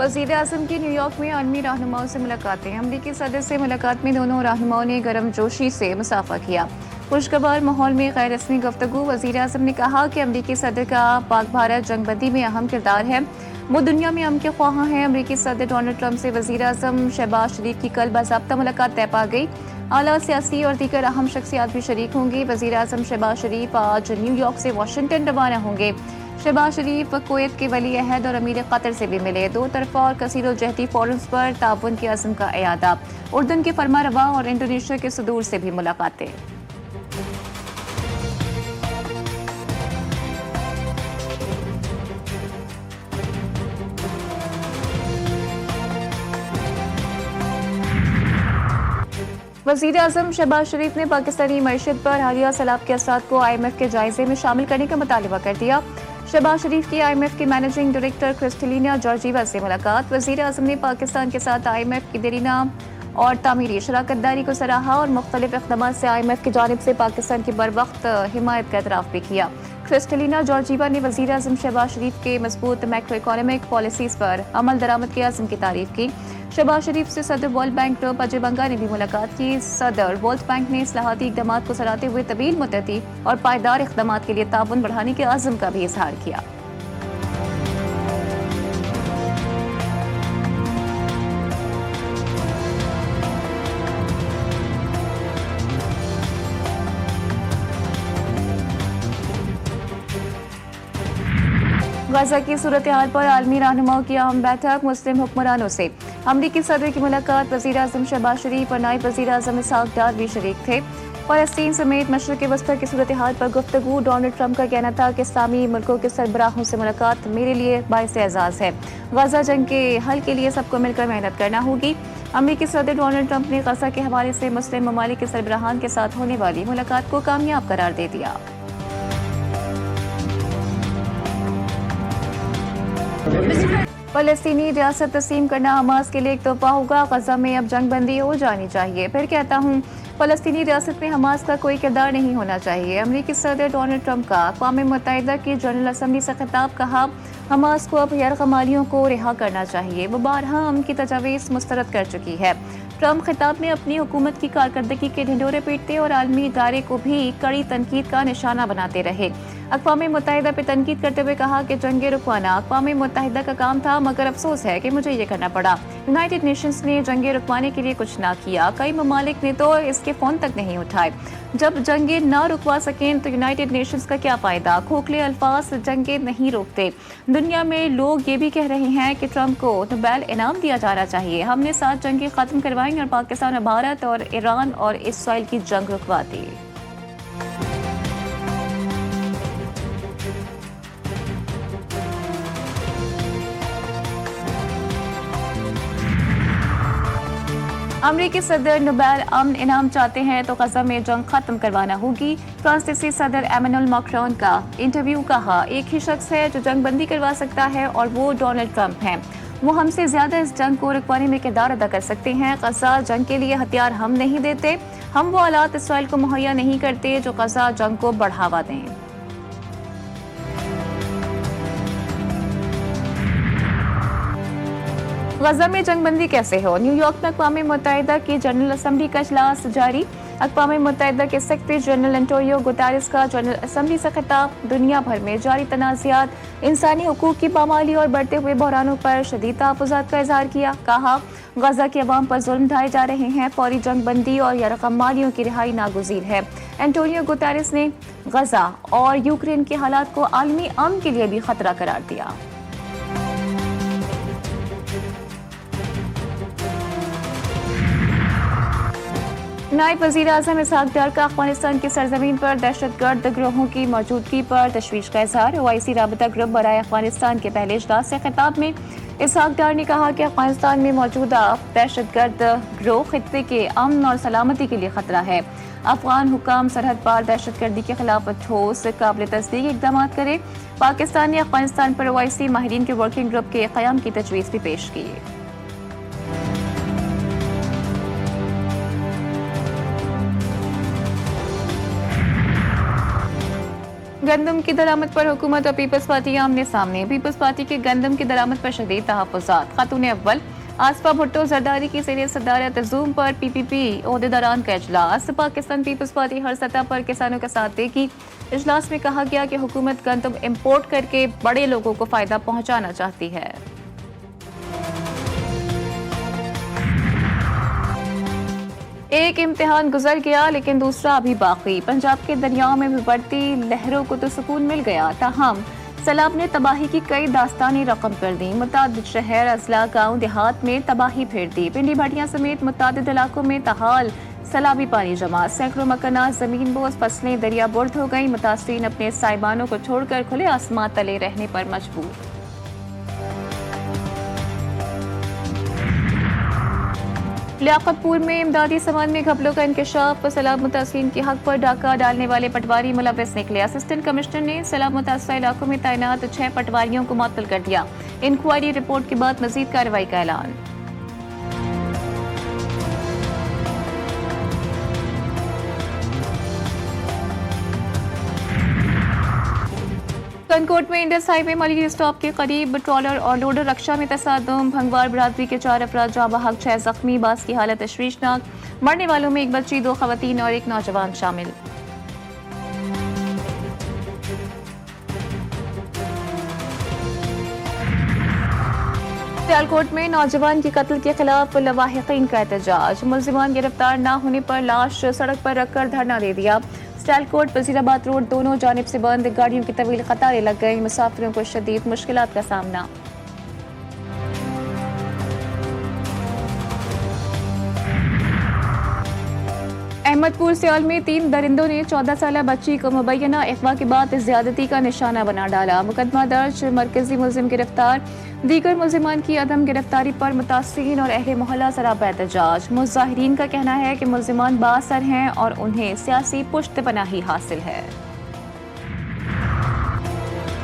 वज़ीर आज़म की न्यूयॉर्क में आलमी रहनुमाओं से मुलाकातें। अमरीकी सदर से मुलाकात में दोनों रहनुमाओं ने गर्मजोशी से मुसाफा किया। खुशगवार माहौल में गैर रस्मी गुफ्तगू। वज़ीर आज़म ने कहा कि अमरीकी सदर का पाक भारत जंगबंदी में अहम किरदार है, वो दुनिया में अमन के ख्वाह हैं। अमरीकी सदर डोनाल्ड ट्रंप से वज़ीर आज़म शहबाज शरीफ की कल बाज़ाब्ता मुलाकात तय पा गई। आला सियासी और दीगर अहम शख्सियात भी शरीक होंगी। वज़ीर आज़म शहबाज शरीफ आज न्यूयॉर्क से वाशिंगटन रवाना होंगे। शहबाज शरीफ कुवैत के वली अहद और अमीर कतर से भी मिले। दो तरफा और कसीर-उल-जहती फोरम्स पर ताउन के अज़्म का इयादा। उर्दन के फरमारवा और इंडोनेशिया के सदूर से भी मुलाकातें। वज़ीर आज़म शहबाज शरीफ ने पाकिस्तानी मईशत पर हालिया सैलाब के असरात को IMF के जायजे में शामिल करने का मुतालबा कर दिया। शहबाज शरीफ की IMF की मैनेजिंग डायरेक्टर क्रिस्टलिना जॉर्जीवा से मुलाकात। वज़ीर आज़म ने पाकिस्तान के साथ IMF की देरीना और तामीरी शराकतदारी को सराहा और मुख्तलिफ इक़दामात से IMF की जानिब से पाकिस्तान की बरवक्त हिमायत का एतराफ़ भी किया। क्रिस्टलिना जॉर्जीवा ने वज़ीर आज़म शहबाज शरीफ के मजबूत मैक्रो इकोनॉमिक पॉलिसीज़ पर अमल दरामद के अज़्म की तारीफ की। शहबाज शरीफ से सदर वर्ल्ड बैंक ग्रुप अजय बंगा ने भी मुलाकात की। सदर वर्ल्ड बैंक ने इस्लाहाती इक़दामात को सराहते हुए तवील मुद्दती और पायदार इक़दामात के लिए ताउन बढ़ाने के अज़्म का भी इजहार किया। गाजा की सूरत हाल पर आलमी रहनुमाओं की अहम बैठक। मुस्लिम हुक्मरानों से अमरीकी सदर की मुलाकात। वज़ीर आज़म शहबाज शरीफ और नायब वज़ीर आज़म इसहाक डार भी शरीक थे। फ़लस्तीन समेत मशरिक़ वस्ती की सूरत हाल पर गुफ्तगू। डोनाल्ड ट्रंप का कहना था कि इस्लामी मुल्कों के सरबराहों से मुलाकात मेरे लिए बाइस एजाज़ है। गाजा जंग के हल के लिए सबको मिलकर मेहनत करना होगी। अमरीकी सदर डोनाल्ड ट्रंप ने गाजा के हवाले से मुस्लिम ममालिक के सरबराहान के साथ होने वाली मुलाकात को कामयाब करार दे दिया। फ़लस्तीनी रियासत तस्लीम करना हमास के लिए एक तोहफा होगा। गजा में अब जंग बंदी हो जानी चाहिए। फिर कहता हूँ, फ़लस्तीनी रियासत में हमास का कोई किरदार नहीं होना चाहिए। अमरीकी सदर डोनाल्ड ट्रंप का अक़वाम मुत्तहिदा की जनरल असम्बली से खिताब। कहा, हमास को अब गैरकमालियों को रिहा करना चाहिए। वो बारहा अमन की तजावीज़ मुस्तरद कर चुकी है। ट्रंप खिताब में अपनी हुकूमत की कारकर्दगी के ढिंढोरे पीटते और आलमी इदारे को भी कड़ी तनकीद का निशाना बनाते रहे। अक़वाम मुत्तहिदा पर तनकीद करते हुए कहा कि जंग रुकवाना अक़वाम मुत्तहिदा का काम था, मगर अफसोस है कि मुझे ये करना पड़ा। यूनाइटेड नेशंस ने जंगे रुकवाने के लिए कुछ ना किया। कई ममालिक ने तो इसके फ़ोन तक नहीं उठाए। जब जंगे ना रुकवा सकें तो यूनाइटेड नेशंस का क्या फ़ायदा। खोखले अल्फाज जंगे नहीं रोकते। दुनिया में लोग ये भी कह रहे हैं कि ट्रंप को नोबेल इनाम दिया जाना चाहिए। हमने 7 जंगे ख़त्म करवाई और पाकिस्तान और भारत और ईरान और इसराइल की जंग रुकवा दी। अमरीकी सदर नोबेल अमन इनाम चाहते हैं तो गजा में जंग खत्म करवाना होगी। फ्रांसीसी सदर एमेनुअल मैक्रोन का इंटरव्यू। कहा, एक ही शख्स है जो जंग बंदी करवा सकता है और वो डोनाल्ड ट्रंप हैं। वो हमसे ज्यादा इस जंग को रुकवाने में किरदार अदा कर सकते हैं। गजा जंग के लिए हथियार हम नहीं देते। हम वो हालात इसराइल को मुहैया नहीं करते जो गजा जंग को बढ़ावा दें। गजा में जंगबंदी कैसे हो। न्यूयॉर्क में अक़वाम मुत्तहिदा की जनरल असम्बली का इजलास जारी। अक़वाम मुत्तहिदा के सेक्रेटरी जनरल एंटोनियो गुतेरेस का जनरल असम्बली से खिताब। दुनिया भर में जारी तनाज़ात, इंसानी हुकूक की पामाली और बढ़ते हुए बहरानों पर शदीद तहफ़्फ़ुज़ात का इज़हार किया। कहा, गजा के अवाम पर जुल्म ढाए जा रहे हैं। फौरी जंग बंदी और यरग़मालियों की रिहाई नागुज़ीर है। एंटोनियो गुतेरेस ने गजा और यूक्रेन के हालात को आलमी अमन के लिए भी खतरा करार दिया। नायब वज़ीर आज़म इसहाक डार का अफ़ग़ानिस्तान की सरजमीन पर दहशतगर्द गिरोहों की मौजूदगी पर तशवीश का इज़हार। OIC राबता ग्रुप बराए अफ़ग़ानिस्तान के पहले इजलास से खिताब में इसहाक डार ने कहा कि अफ़ग़ानिस्तान में मौजूदा दहशतगर्द गिरोह खित्ते के अमन और सलामती के लिए खतरा है। अफ़ग़ान हुकाम सरहद पार दहशतगर्दी के खिलाफ ठोस काबिल तस्दीक इक़दाम करें। पाकिस्तान ने अफ़ग़ानिस्तान पर OIC माहिरीन के वर्किंग ग्रुप के क़याम की तजवीज़ भी पेश की। गंदम की दरामद पर हुकूमत और पीपल्स पार्टी आमने सामने। पीपल्स पार्टी के गंदम की दरामद पर शदीद तहफ़्फ़ुज़ात। खातून अव्वल आसफा भुट्टो जरदारी की ज़ेर सदारत ज़ूम पर PPP ओहदेदारान का इजलास। पाकिस्तान पीपल्स पार्टी हर सतह पर किसानों का साथ देगी। इजलास में कहा गया कि हुकूमत गंदम इम्पोर्ट करके बड़े लोगों को फ़ायदा पहुँचाना चाहती है। एक इम्तिहान गुजर गया लेकिन दूसरा अभी बाकी। पंजाब के दरियाओं में भी बढ़ती लहरों को तो सुकून मिल गया, ताहम सैलाब ने तबाही की कई दास्तानी रकम कर दी। मुतादिद शहर, अजला, गाँव देहात में तबाही फेर दी। पिंडी भाटियां समेत मुतादिद इलाकों में तहाल सैलाबी पानी जमा। सैकड़ों मकानात जमीन बोझ, फसलें दरिया बुर्द हो गई। मुतासरीन अपने साइबानों को छोड़कर खुले आसमां तले रहने पर मजबूर। लियाकतपुर में इमदादी सामान में घपलों का इंकशाफ। सैलाब मुतासरीन के हक पर डाका डालने वाले पटवारी मुलविस निकले। असिस्टेंट कमिश्नर ने सैलाब मुतासरा इलाकों में तैनात 6 पटवारियों को मुअत्तल कर दिया। इंक्वायरी रिपोर्ट के बाद मजीद कार्रवाई का ऐलान। कनकोट में इंडस हाईवे मलिक स्टॉप के करीब ट्रॉलर और लोडर रक्षा में तसादुम। भंगवार बरादरी के 4 अफराद जाँ बहक, 6 जख्मी। बास की हालत तशवीशनाक। मरने वालों में एक बच्ची, 2 खवातीन और एक नौजवान शामिल। सियालकोट में नौजवान के कत्ल के खिलाफ लवाहिकीन का एहतजाज। मुल्जिमान गिरफ्तार न होने पर लाश सड़क पर रखकर धरना दे दिया। सियालकोट वजीराबाद रोड दोनों जानिब से बंद। गाड़ियों की तवील कतारें लग गई। मुसाफिरों को शदीद मुश्किलात का सामना। अहमदपुर सियाल में 3 दरिंदों ने 14 साल बच्ची को मुबैना अगवा के बाद ज्यादती का निशाना बना डाला। मुकदमा दर्ज, मरकजी मुल्जिम गिरफ्तार। दीगर मुल्जिमान की अदम गिरफ्तारी पर मुतासिरीन और अहले मोहल्ला सरापा एहतजाज। मुजाहिरीन का कहना है कि मुल्जिमान बाअसर हैं और उन्हें सियासी पुश्तपनाही हासिल है।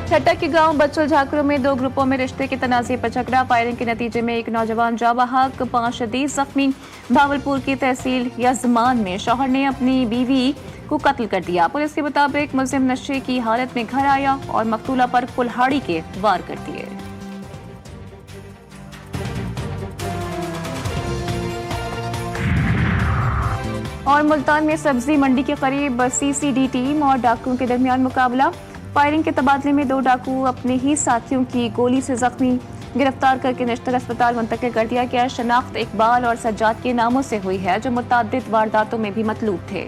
छट्टा के गांव बच्चल झाकरों में 2 ग्रुपों में रिश्ते के तनाज़े पर झगड़ा। फायरिंग के नतीजे में एक नौजवान जाँ बहक, 5 शदीद जख्मी। भावलपुर की तहसील यजमान में शौहर ने अपनी बीवी को कत्ल कर दिया। पुलिस के मुताबिक मुल्जिम नशे की हालत में घर आया और मकतूला पर कुल्हाड़ी के वार कर दिए। और मुल्तान में सब्जी मंडी के करीब CCD टीम और डाकुओं के दरमियान मुकाबला। फायरिंग के तबादले में 2 डाकू अपने ही साथियों की गोली से जख्मी। गिरफ्तार करके नेशनल अस्पताल मुंतकिल कर दिया गया। शनाख्त इकबाल और सज्जाद के नामों से हुई है, जो मुतअद्दिद वारदातों में भी मतलूब थे।